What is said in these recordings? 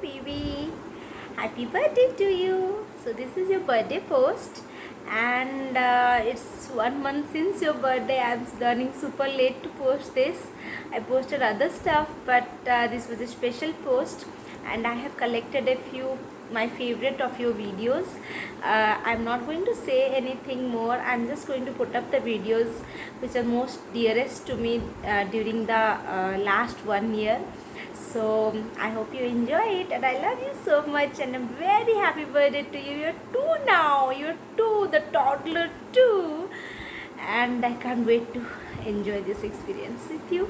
baby. Happy birthday to you. So this is your birthday post, and it's 1 month since your birthday. I'm running super late to post this. I posted other stuff, but this was a special post, and I have collected a few my favorite of your videos. I'm not going to say anything more. I'm just going to put up the videos which are most dearest to me during the last 1 year. So I hope you enjoy it, and I love you so much, and I'm very happy birthday to you. You're 2 now. You're 2, the toddler 2, and I can't wait to enjoy this experience with you.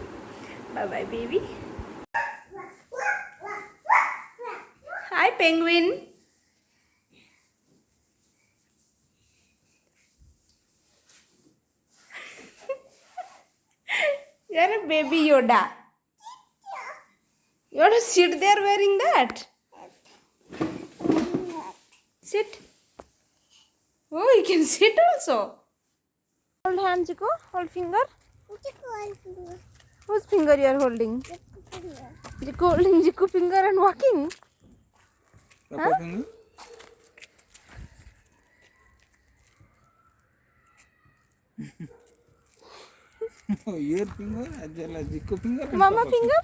Bye bye, baby. Hi, penguin. You're a baby Yoda. You want to sit there wearing that? Sit. Oh, you can sit also. Hold hand, Chico. Hold finger. Whose finger you are holding? Chico holding Chico finger and walking. Huh? Your finger as well as Chico finger. Mama finger.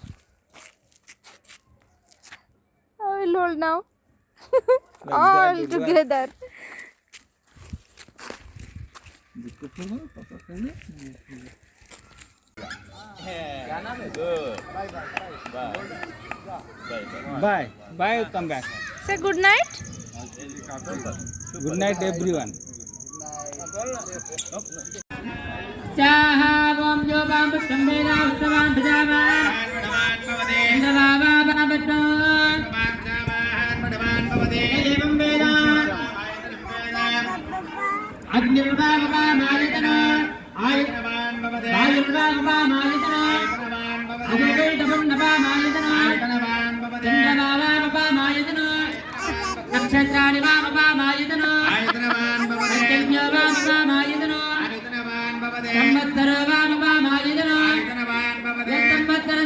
I will hold now. All together. Chico finger, Papa finger. Bye. Bye. Come back. Say good night. Good night, everyone. Om Jo Bam Sambheda Uttavan Pajama Indavava Babaton Evam Veda Agnirvava Maritana Ayurvava Maritana Advaitavannava Maritana Indavava Maritana Nakshatrani Vava Maritana Ajnavava Maritana Samvattarava Maritana Samvattara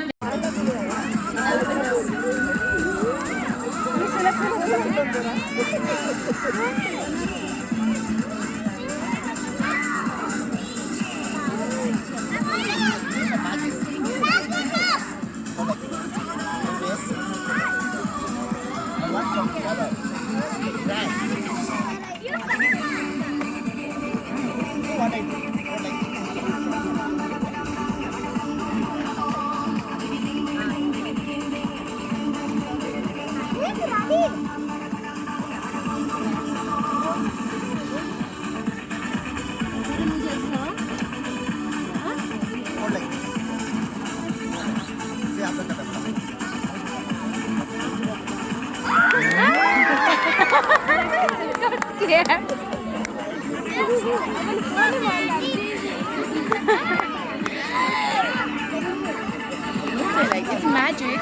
It's magic.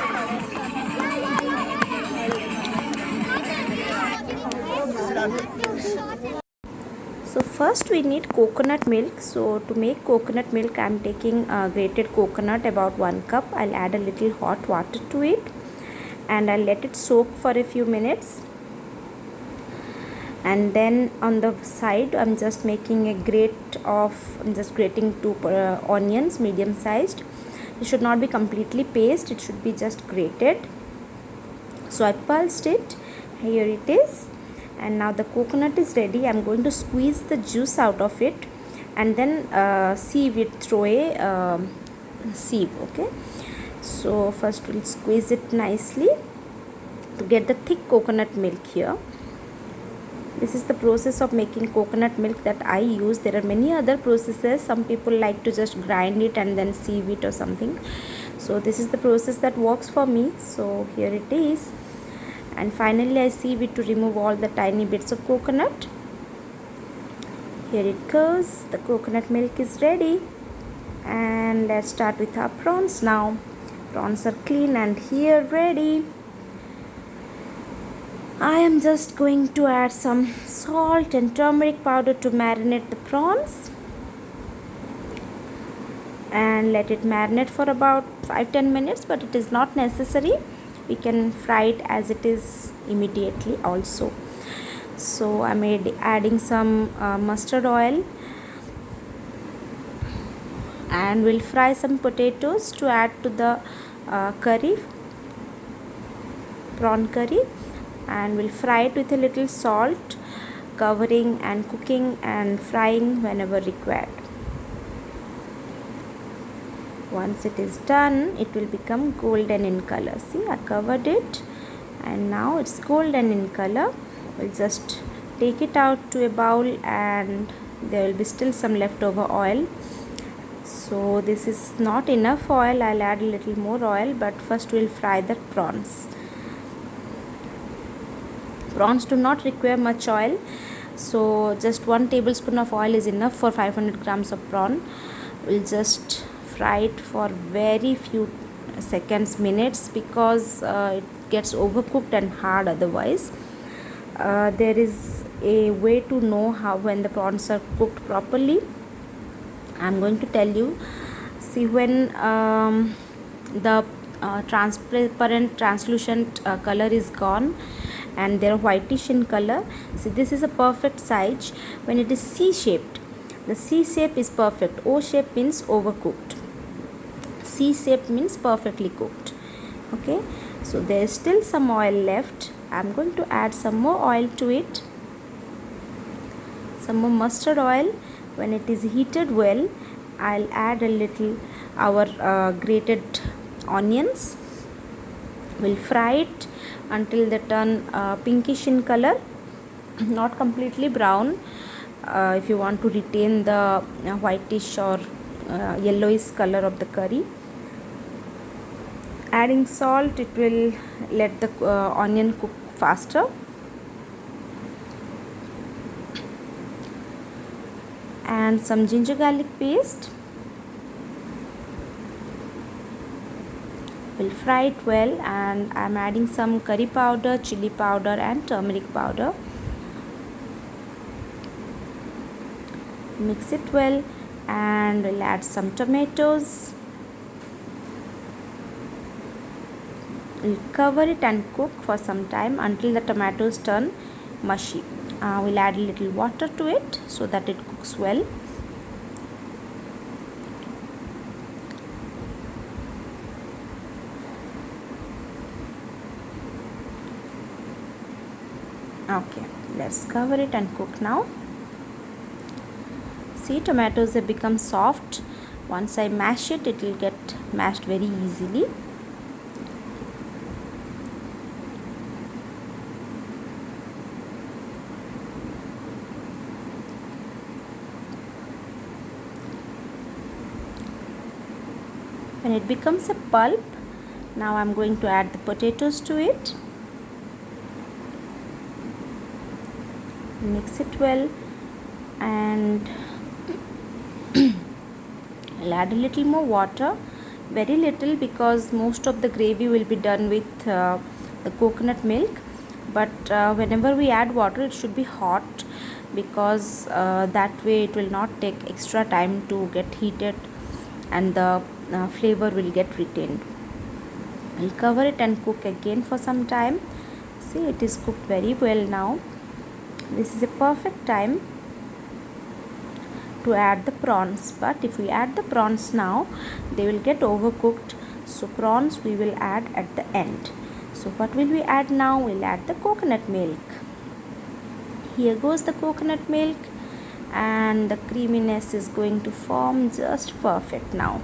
So first we need coconut milk. So to make coconut milk, I'm taking grated coconut, about 1 cup. I'll add a little hot water to it, and I'll let it soak for a few minutes. And then on the side, I'm just making a I'm just grating 2 onions, medium sized. It should not be completely paste, it should be just grated. So I pulsed it. Here it is. And now the coconut is ready. I'm going to squeeze the juice out of it, and then sieve it through a sieve. Okay, so first we'll squeeze it nicely to get the thick coconut milk here. This is the process of making coconut milk that I use. There are many other processes. Some people like to just grind it and then sieve it or something. So this is the process that works for me. So here it is. And finally I sieve it to remove all the tiny bits of coconut. Here it goes. The coconut milk is ready. And let's start with our prawns now. Prawns are clean and here ready. I am just going to add some salt and turmeric powder to marinate the prawns. And let it marinate for about 5-10 minutes, but it is not necessary. We can fry it as it is immediately also. So I'm adding some mustard oil, and we'll fry some potatoes to add to the curry, prawn curry, and we'll fry it with a little salt, covering and cooking and frying whenever required. Once it is done, it will become golden in color. See, I covered it and now it's golden in color. We'll just take it out to a bowl, and there will be still some leftover oil. So this is not enough oil, I'll add a little more oil, but first we'll fry the prawns. Prawns do not require much oil, so just 1 tablespoon of oil is enough for 500 grams of prawn. We'll just fry it for very few seconds, minutes, because it gets overcooked and hard otherwise. There is a way to know how when the prawns are cooked properly. I'm going to tell you. See, when the transparent translucent color is gone and they're whitish in color, see, this is a perfect size. When it is C shaped, the C shape is perfect. O shape means overcooked, C shape means perfectly cooked. Okay, so there is still some oil left. I'm going to add some more oil to it, some more mustard oil. When it is heated well, I'll add a little our grated onions. We'll fry it until they turn pinkish in color, not completely brown. If you want to retain the whitish or yellowish color of the curry. Adding salt, it will let the onion cook faster. And some ginger garlic paste. We'll fry it well, and I'm adding some curry powder, chili powder and turmeric powder. Mix it well, and we'll add some tomatoes. We'll cover it and cook for some time until the tomatoes turn mushy. We'll add a little water to it so that it cooks well. Okay, let's cover it and cook now. See, tomatoes have become soft. Once I mash it, it will get mashed very easily. When it becomes a pulp, now I'm going to add the potatoes to it. Mix it well, and I'll add a little more water, very little, because most of the gravy will be done with the coconut milk. But whenever we add water, it should be hot, because that way it will not take extra time to get heated and the flavor will get retained. I'll cover it and cook again for some time. See, it is cooked very well now. This is a perfect time to add the prawns, but if we add the prawns now, they will get overcooked. So prawns we will add at the end. So what will we add now? We'll add the coconut milk. Here goes the coconut milk, and the creaminess is going to form just perfect now.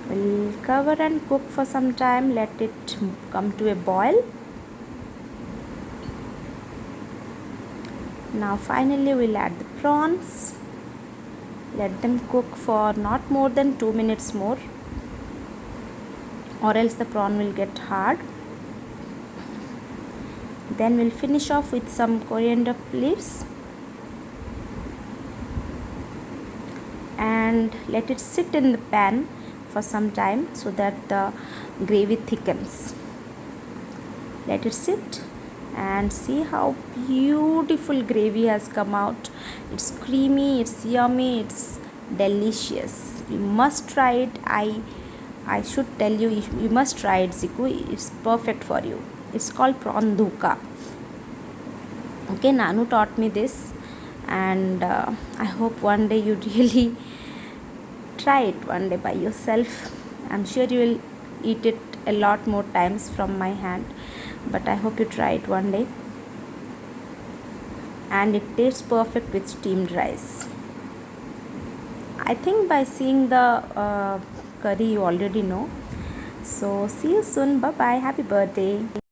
We'll cover and cook for some time, let it come to a boil. Now finally we'll add the prawns. Let them cook for not more than 2 minutes more, or else the prawn will get hard. Then we'll finish off with some coriander leaves and let it sit in the pan for some time so that the gravy thickens. Let it sit and see how beautiful gravy has come out. It's creamy, it's yummy, it's delicious. You must try it. I I should tell you, you must try it, Ziku. It's perfect for you. It's called prawn dhoka. Okay, Nanu taught me this, and I hope one day you really try it one day by yourself. I'm sure you will eat it a lot more times from my hand, but I hope you try it one day. And it tastes perfect with steamed rice. I think by seeing the curry you already know. So see you soon. Bye bye. Happy birthday.